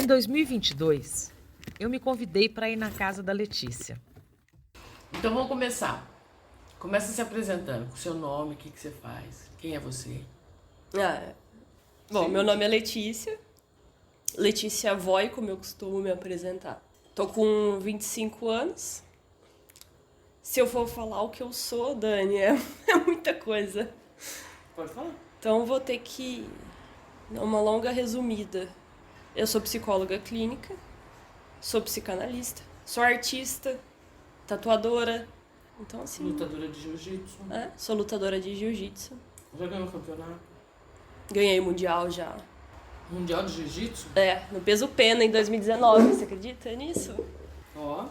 Em 2022, eu me convidei para ir na casa da Letícia. Então vamos começar. Começa se apresentando com o seu nome, o que você faz, quem é você. Bom, meu nome é Letícia. Letícia Voy, como eu costumo me apresentar. Tô com 25 anos. Se eu for falar o que eu sou, Dani, é muita coisa. Pode falar. Então vou ter que dar uma longa resumida. Eu sou psicóloga clínica, sou psicanalista, sou artista, tatuadora. Então, assim. Lutadora de jiu-jitsu. Sou lutadora de jiu-jitsu. Já ganhou o campeonato? Ganhei mundial já. Mundial de jiu-jitsu? No peso pena em 2019, você acredita nisso? Ó.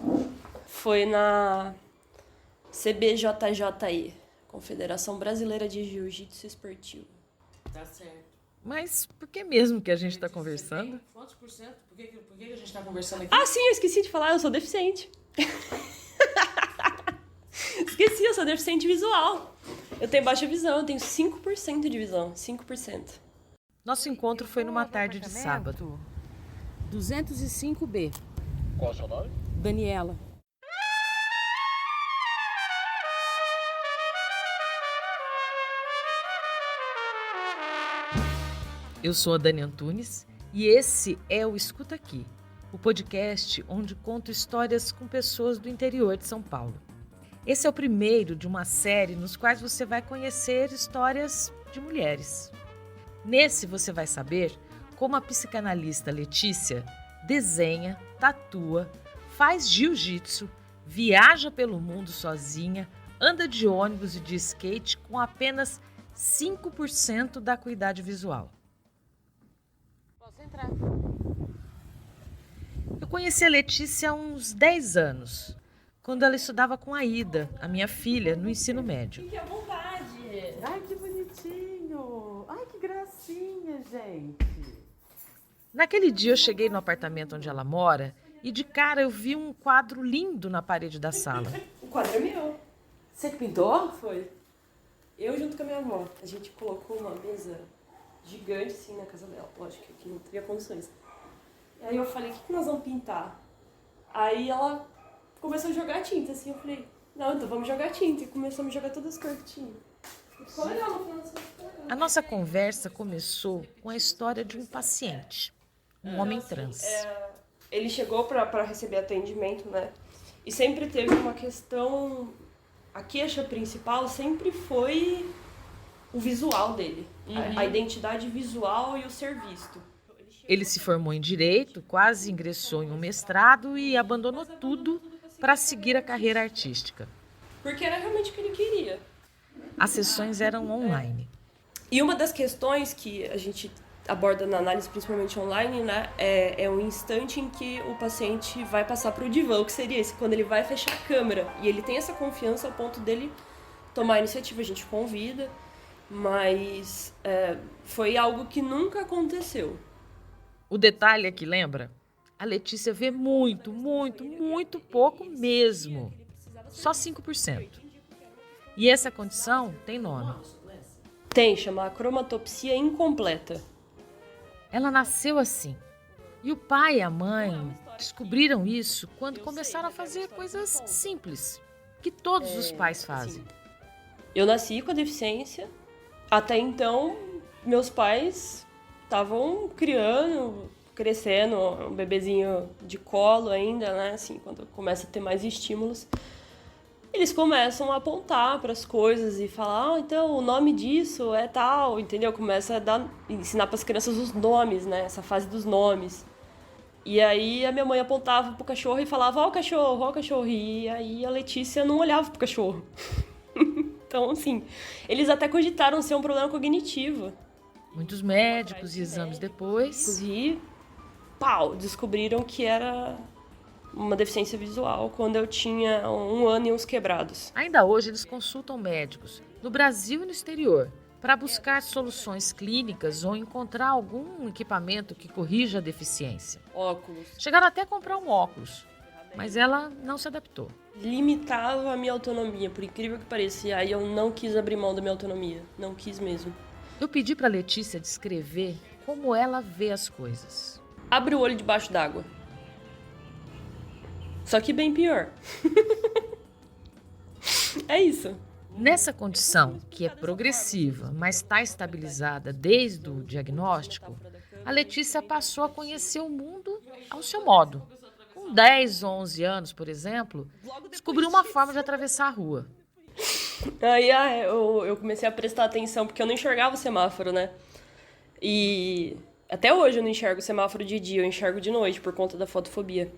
Foi na CBJJI, Confederação Brasileira de Jiu-Jitsu Esportivo. Tá certo. Mas por que mesmo que a gente está conversando? Quantos por cento? Por que a gente está conversando aqui? Ah, sim, eu esqueci de falar, eu sou deficiente. Esqueci, eu sou deficiente visual. Eu tenho baixa visão, eu tenho 5% de visão, 5%. Nosso encontro foi numa tarde de sábado. 205B. Qual é o seu nome? Daniela. Eu sou a Dani Antunes e esse é o Escuta Aqui, o podcast onde conto histórias com pessoas do interior de São Paulo. Esse é o primeiro de uma série nos quais você vai conhecer histórias de mulheres. Nesse você vai saber como a psicanalista Letícia desenha, tatua, faz jiu-jitsu, viaja pelo mundo sozinha, anda de ônibus e de skate com apenas 5% da acuidade visual. Posso entrar? Eu conheci a Letícia há uns 10 anos, quando ela estudava com a Ida, a minha filha, no ensino médio. Fique à vontade. Ai, que bonitinho. Ai, que gracinha, gente. Naquele dia eu cheguei no apartamento onde ela mora e de cara eu vi um quadro lindo na parede da sala. O quadro é meu. Você que pintou? Foi. Eu junto com a minha avó. A gente colocou uma mesa gigante assim na casa dela. Lógico que aqui não teria condições. E aí eu falei, o que nós vamos pintar? Aí ela começou a jogar tinta, assim. Eu falei, não, então vamos jogar tinta. E começamos a jogar todas as cores que tinha. Ficou legal no final. A nossa conversa começou com a história de um paciente, um homem trans. Ele chegou pra receber atendimento, né? E sempre teve uma questão... A queixa principal sempre foi o visual dele. A identidade visual e o ser visto. Ele se formou em Direito, quase ingressou em um mestrado e abandonou tudo para seguir a carreira artística. Porque era realmente o que ele queria. As sessões eram online. E uma das questões que a gente aborda na análise, principalmente online, né, é o instante em que o paciente vai passar para o divã, o que seria esse, quando ele vai fechar a câmera. E ele tem essa confiança ao ponto dele tomar a iniciativa, a gente convida, mas foi algo que nunca aconteceu. O detalhe é que, lembra? A Letícia vê muito pouco mesmo. Só 5%. E essa condição tem nome. Tem, chama cromatopsia incompleta. Ela nasceu assim. E o pai e a mãe descobriram isso quando começaram a fazer coisas simples, que todos os pais fazem. Eu nasci com a deficiência. Até então, meus pais estavam crescendo, um bebezinho de colo ainda, né? Assim, quando começa a ter mais estímulos. Eles começam a apontar para as coisas e falar, então o nome disso é tal, entendeu? Começa a ensinar para as crianças os nomes, né? Essa fase dos nomes. E aí a minha mãe apontava pro cachorro e falava, ó o cachorro. E aí a Letícia não olhava pro cachorro. Então, assim, eles até cogitaram ser um problema cognitivo. Muitos médicos e exames depois. E, descobriram que era uma deficiência visual quando eu tinha 1 ano e uns quebrados. Ainda hoje eles consultam médicos, no Brasil e no exterior, para buscar soluções clínicas ou encontrar algum equipamento que corrija a deficiência. Óculos. Chegaram até a comprar um óculos, mas ela não se adaptou. Limitava a minha autonomia, por incrível que pareça. E aí eu não quis abrir mão da minha autonomia. Não quis mesmo. Eu pedi para Letícia descrever como ela vê as coisas. abre o olho debaixo d'água. Só que bem pior. É isso. Nessa condição, que é progressiva, mas está estabilizada desde o diagnóstico, a Letícia passou a conhecer o mundo ao seu modo. Com 10, 11 anos, por exemplo, descobriu uma forma de atravessar a rua. Aí eu comecei a prestar atenção, porque eu não enxergava o semáforo, né? E até hoje eu não enxergo o semáforo de dia, eu enxergo de noite, por conta da fotofobia.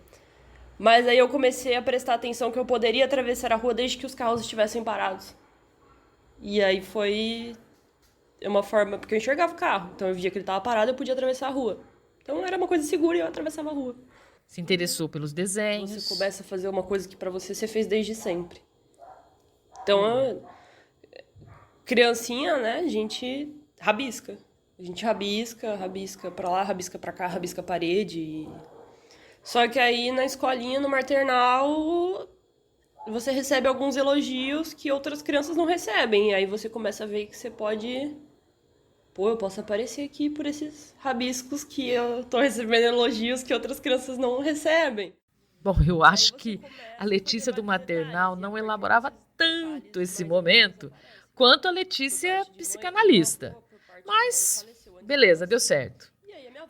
Mas aí eu comecei a prestar atenção que eu poderia atravessar a rua desde que os carros estivessem parados. E aí foi uma forma, porque eu enxergava o carro, então eu via que ele estava parado, eu podia atravessar a rua. Então era uma coisa segura e eu atravessava a rua. Se interessou pelos desenhos. Você começa a fazer uma coisa que pra você fez desde sempre. Então, criancinha, né, a gente rabisca. A gente rabisca pra lá, rabisca pra cá, rabisca a parede. Só que aí na escolinha, no maternal, você recebe alguns elogios que outras crianças não recebem. E aí você começa a ver que você pode... Pô, eu posso aparecer aqui por esses rabiscos que eu tô recebendo elogios que outras crianças não recebem. Bom, eu acho que a Letícia do maternal não elaborava tanto esse momento quanto a Letícia psicanalista. Mas, beleza, deu certo.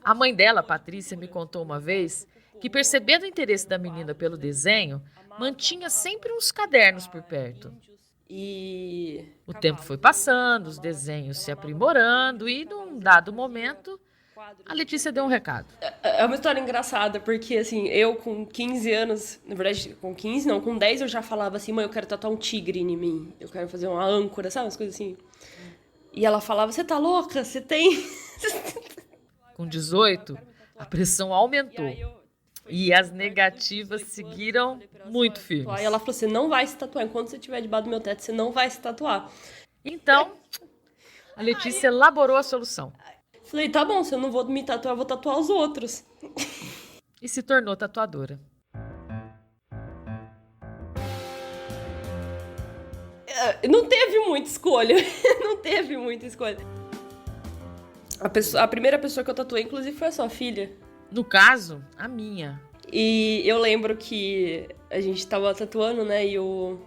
A mãe dela, Patrícia, me contou uma vez que, percebendo o interesse da menina pelo desenho, mantinha sempre uns cadernos por perto. O tempo foi passando, os desenhos se aprimorando e, num dado momento, a Letícia deu um recado. É uma história engraçada, porque assim, eu com 15 anos, na verdade, com 15 não, com 10 eu já falava assim, mãe, eu quero tatuar um tigre em mim, eu quero fazer uma âncora, sabe, umas coisas assim. E ela falava, você tá louca? Você tem... Com 18, a pressão aumentou. E as negativas seguiram muito firmes. Aí ela falou, você não vai se tatuar. Enquanto você estiver debaixo do meu teto, você não vai se tatuar. Então, a Letícia elaborou a solução. Falei, tá bom, se eu não vou me tatuar, eu vou tatuar os outros. E se tornou tatuadora. Não teve muita escolha. Não teve muita escolha. A primeira pessoa que eu tatuei, inclusive, foi a sua filha. No caso, a minha. E eu lembro que a gente tava tatuando, né? E eu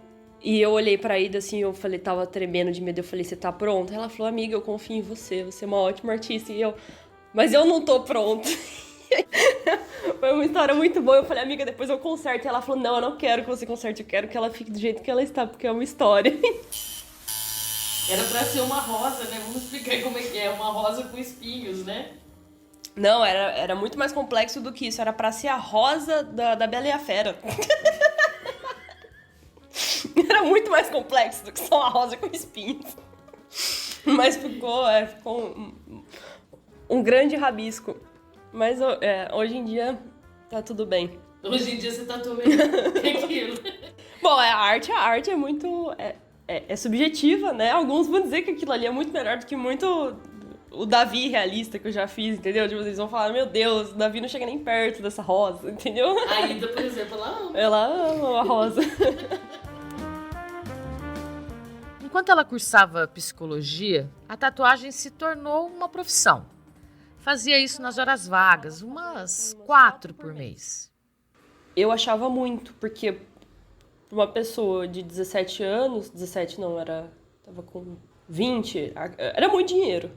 olhei pra Ida assim, eu falei, tava tremendo de medo. Eu falei, você tá pronta? Ela falou, amiga, eu confio em você. Você é uma ótima artista. E eu, mas eu não tô pronta. Foi uma história muito boa. Eu falei, amiga, depois eu conserto. E ela falou, não, eu não quero que você conserte. Eu quero que ela fique do jeito que ela está, porque é uma história. Era pra ser uma rosa, né? Vamos explicar como é que é. Uma rosa com espinhos, né? Não, era muito mais complexo do que isso. Era pra ser a rosa da Bela e a Fera. Era muito mais complexo do que só uma rosa com espinhos. Mas ficou um grande rabisco. Mas hoje em dia tá tudo bem. Hoje em dia você tatua melhor que aquilo. Bom, a arte é muito... É subjetiva, né? Alguns vão dizer que aquilo ali é muito melhor do que muito... O Davi realista que eu já fiz, entendeu? Tipo, eles vão falar, meu Deus, o Davi não chega nem perto dessa rosa, entendeu? A Ida, por exemplo, ela ama. Ela ama a rosa. Enquanto ela cursava psicologia, a tatuagem se tornou uma profissão. Fazia isso nas horas vagas, umas 4 por mês. Eu achava muito, porque uma pessoa de 17 anos... 17 não, tava com 20, era muito dinheiro.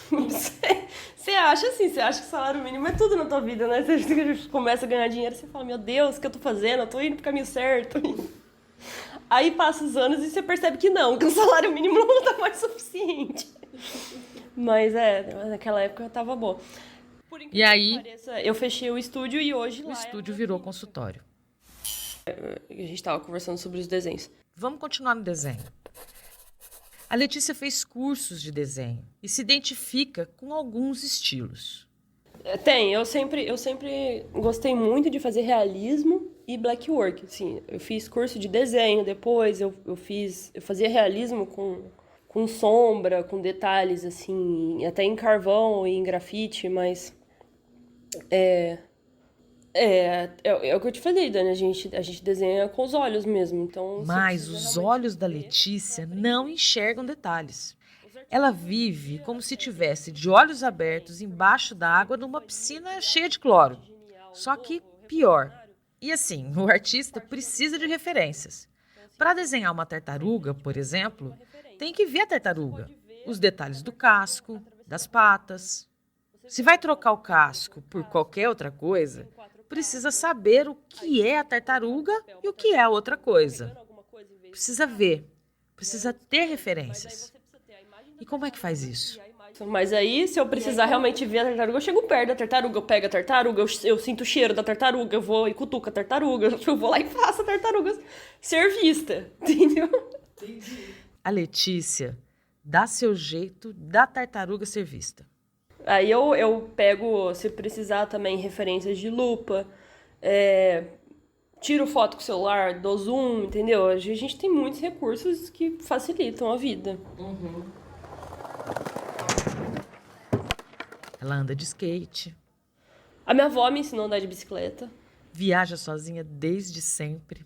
Você acha assim, você acha que o salário mínimo é tudo na tua vida, né? Você começa a ganhar dinheiro, você fala, meu Deus, o que eu tô fazendo? Eu tô indo pro caminho certo. Aí passa os anos e você percebe que não, que o salário mínimo não tá mais suficiente. Mas naquela época tava bom. E aí, eu fechei o estúdio e hoje o estúdio virou consultório. A gente tava conversando sobre os desenhos. Vamos continuar no desenho. A Letícia fez cursos de desenho e se identifica com alguns estilos. Eu sempre gostei muito de fazer realismo e black work. Assim, eu fiz curso de desenho depois, eu fazia realismo com sombra, com detalhes, assim, até em carvão e em grafite, mas é o que eu te falei, Dani, a gente desenha com os olhos mesmo, então... Mas os olhos da Letícia não enxergam detalhes. Ela vive como se tivesse de olhos abertos embaixo da água numa piscina cheia de cloro. Só que pior. E assim, o artista precisa de referências. Para desenhar uma tartaruga, por exemplo, tem que ver a tartaruga, os detalhes do casco, das patas. Se vai trocar o casco por qualquer outra coisa, precisa saber o que é a tartaruga e o que é a outra coisa. Precisa ver, precisa ter referências. E como é que faz isso? Mas aí, se eu precisar realmente ver a tartaruga, eu chego perto da tartaruga, eu pego a tartaruga, eu sinto o cheiro da tartaruga, eu vou e cutuco a tartaruga, eu vou lá e faço a tartaruga ser vista, entendeu? A Letícia dá seu jeito da tartaruga ser vista. Aí eu pego, se precisar também, referências de lupa, tiro foto com o celular, dou zoom, entendeu? A gente tem muitos recursos que facilitam a vida. Ela anda de skate, A minha avó me ensinou a andar de bicicleta. viaja sozinha desde sempre.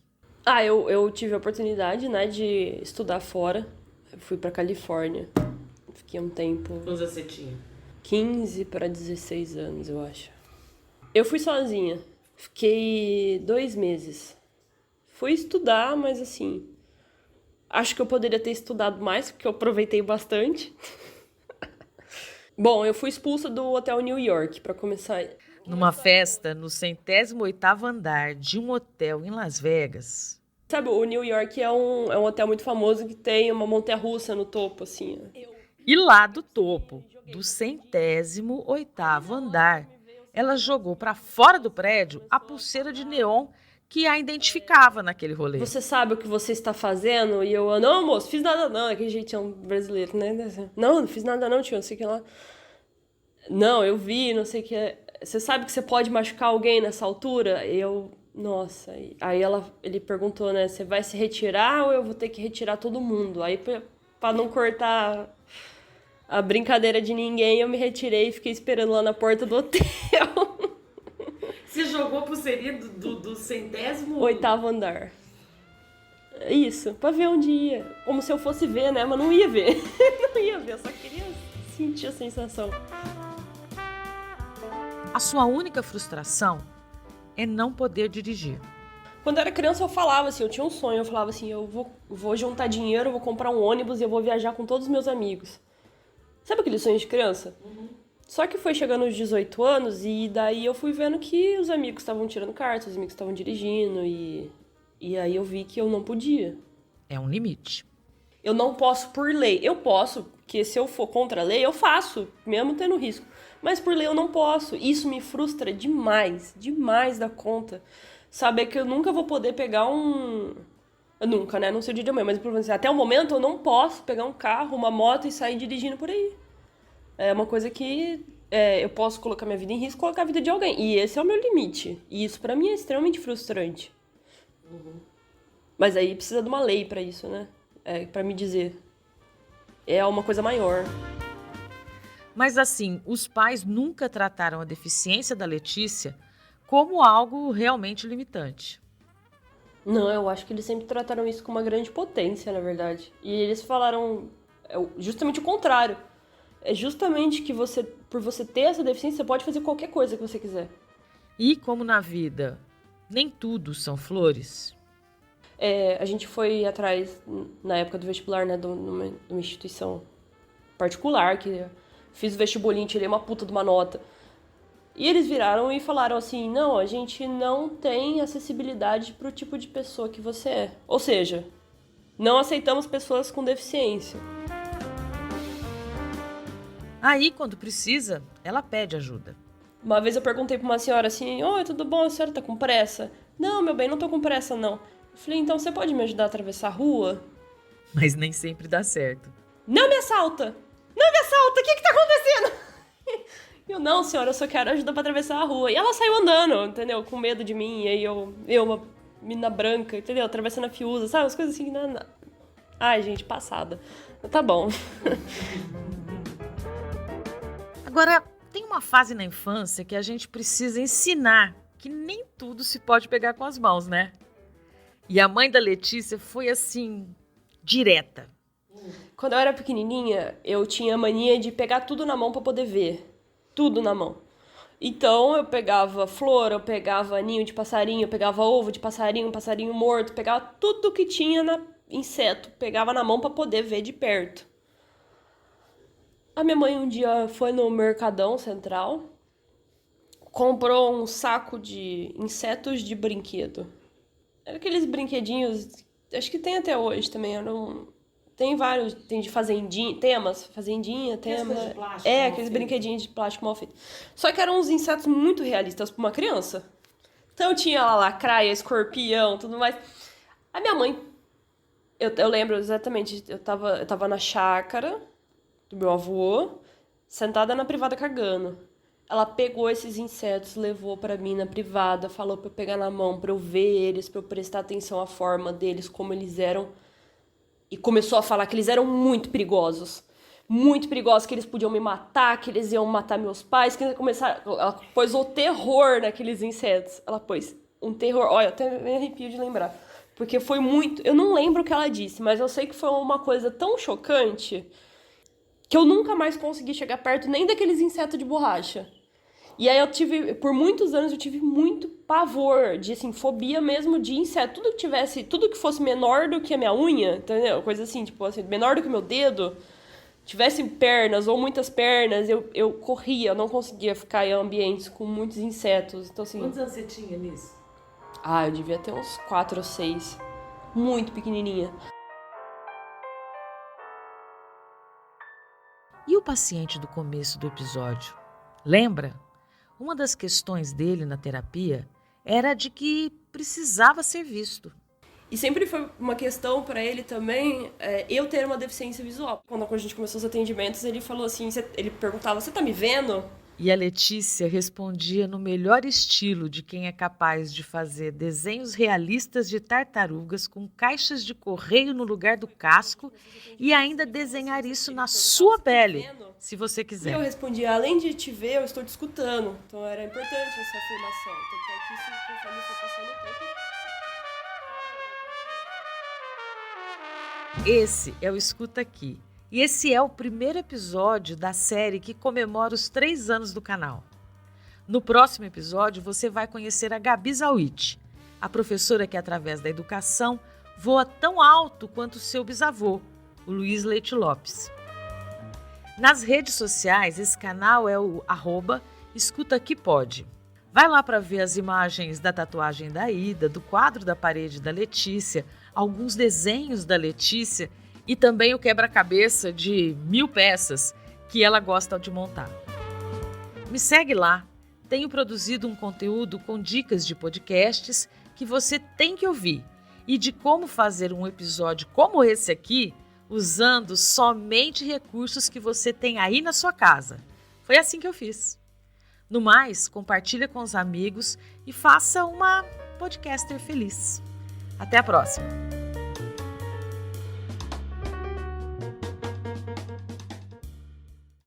Eu tive a oportunidade, né, de estudar fora. Eu fui pra Califórnia. Fiquei um tempo, Quantos você tinha? 15 para 16 anos, eu acho. Eu fui sozinha. Fiquei 2 meses. Fui estudar, mas assim, acho que eu poderia ter estudado mais, porque eu aproveitei bastante. Bom, eu fui expulsa do Hotel New York, pra começar. Numa festa no 108º andar de um hotel em Las Vegas, Sabe, o New York é um hotel muito famoso que tem uma montanha-russa no topo, assim. e lá do topo, do 108º andar, ela jogou para fora do prédio a pulseira de neon que a identificava naquele rolê. Você sabe o que você está fazendo? E eu, não, moço, fiz nada não. Aquele jeitão brasileiro, né? Não fiz nada não, tio, não sei o que lá. Não, eu vi, não sei o que. Você sabe que você pode machucar alguém nessa altura? Nossa. Aí ele perguntou, né? Você vai se retirar ou eu vou ter que retirar todo mundo? Aí, pra não cortar a brincadeira de ninguém, eu me retirei e fiquei esperando lá na porta do hotel. Você jogou a pulseirinha do 108º? 8º andar. Isso, pra ver onde ia. Como se eu fosse ver, né? Mas não ia ver. Não ia ver, eu só queria sentir a sensação. A sua única frustração é não poder dirigir. Quando eu era criança, eu falava assim, eu tinha um sonho, eu falava assim, eu vou juntar dinheiro, eu vou comprar um ônibus e eu vou viajar com todos os meus amigos. Sabe aquele sonho de criança? Só que foi chegando aos 18 anos e daí eu fui vendo que os amigos estavam tirando carta, os amigos estavam dirigindo e aí eu vi que eu não podia. É um limite. Eu não posso por lei. Eu posso, porque se eu for contra a lei, eu faço, mesmo tendo risco. Mas por lei eu não posso. Isso me frustra demais, demais da conta. Saber que eu nunca vou poder pegar Nunca, né? Não sei o dia de amanhã, mas por exemplo, até o momento eu não posso pegar um carro, uma moto e sair dirigindo por aí. É uma coisa que eu posso colocar minha vida em risco, colocar a vida de alguém. E esse é o meu limite. E isso pra mim é extremamente frustrante. Mas aí precisa de uma lei pra isso, né? Pra me dizer. É uma coisa maior. Mas assim, os pais nunca trataram a deficiência da Letícia como algo realmente limitante. Não, eu acho que eles sempre trataram isso com uma grande potência, na verdade. E eles falaram justamente o contrário. É justamente que por você ter essa deficiência, você pode fazer qualquer coisa que você quiser. E como na vida, nem tudo são flores. A gente foi atrás, na época do vestibular, né, de uma instituição particular, que fiz o vestibulinho, tirei uma puta de uma nota. E eles viraram e falaram assim, não, a gente não tem acessibilidade pro tipo de pessoa que você é. Ou seja, não aceitamos pessoas com deficiência. Aí, quando precisa, ela pede ajuda. Uma vez eu perguntei pra uma senhora assim, oi, tudo bom? A senhora tá com pressa? Não, meu bem, não tô com pressa, não. Eu falei, então você pode me ajudar a atravessar a rua? Mas nem sempre dá certo. Não me assalta! Não me assalta! O que tá acontecendo? Eu, não, senhora, eu só quero ajuda pra atravessar a rua. E ela saiu andando, entendeu? Com medo de mim. E aí eu uma menina branca, entendeu? Atravessando a Fiuza, sabe? Umas coisas assim. Não. Ai, gente, passada. Tá bom. Agora, tem uma fase na infância que a gente precisa ensinar que nem tudo se pode pegar com as mãos, né? E a mãe da Letícia foi assim, direta. Quando eu era pequenininha, eu tinha mania de pegar tudo na mão pra poder ver. Tudo na mão. Então, eu pegava flor, eu pegava ninho de passarinho, eu pegava ovo de passarinho, passarinho morto, pegava tudo que tinha inseto, pegava na mão pra poder ver de perto. A minha mãe um dia foi no Mercadão Central, comprou um saco de insetos de brinquedo. Era aqueles brinquedinhos, acho que tem até hoje também, tem vários, tem de fazendinha, fazendinha, tema. Coisas de plástico Aqueles mal feito. brinquedinhos de plástico mal feito. Só que eram uns insetos muito realistas pra uma criança. Então tinha lá lacraia, escorpião, tudo mais. A minha mãe, eu lembro exatamente, eu tava na chácara do meu avô, sentada na privada cagando. Ela pegou esses insetos, levou pra mim na privada, falou pra eu pegar na mão, pra eu ver eles, pra eu prestar atenção à forma deles, como eles eram. E começou a falar que eles eram muito perigosos. Muito perigosos, que eles podiam me matar, que eles iam matar meus pais. Ela pôs o terror naqueles insetos. Ela pôs um terror. Olha, eu até me arrepio de lembrar. Porque foi muito... Eu não lembro o que ela disse, mas eu sei que foi uma coisa tão chocante que eu nunca mais consegui chegar perto nem daqueles insetos de borracha. E aí por muitos anos eu tive muito pavor, de assim, fobia mesmo de inseto. Tudo que fosse menor do que a minha unha, entendeu? Coisa assim, tipo assim, menor do que o meu dedo, tivesse pernas ou muitas pernas, eu corria, eu não conseguia ficar em ambientes com muitos insetos. Então, assim... Quantos anos você tinha nisso? eu devia ter uns 4 ou 6. Muito pequenininha. E o paciente do começo do episódio? Lembra? Uma das questões dele na terapia era de que precisava ser visto. E sempre foi uma questão para ele também eu ter uma deficiência visual. Quando a gente começou os atendimentos, ele falou assim, ele perguntava, você tá me vendo? E a Letícia respondia no melhor estilo de quem é capaz de fazer desenhos realistas de tartarugas com caixas de correio no lugar do casco e ainda desenhar isso na sua pele, se você E eu quiser. respondia, além de te ver, eu estou te escutando. Então era importante essa afirmação. Tanto é que isso, conforme foi passando o tempo... Esse é o Escuta Aqui. E esse é o primeiro episódio da série que comemora os 3 anos do canal. No próximo episódio, você vai conhecer a Gabi Zawitch, a professora que, através da educação, voa tão alto quanto seu bisavô, o Luiz Leite Lopes. Nas redes sociais, esse canal é o @escutaquipod. Vai lá para ver as imagens da tatuagem da Ida, do quadro da parede da Letícia, alguns desenhos da Letícia e também o quebra-cabeça de 1000 peças que ela gosta de montar. Me segue lá, tenho produzido um conteúdo com dicas de podcasts que você tem que ouvir e de como fazer um episódio como esse aqui usando somente recursos que você tem aí na sua casa. Foi assim que eu fiz. No mais, compartilha com os amigos e faça uma podcaster feliz. Até a próxima!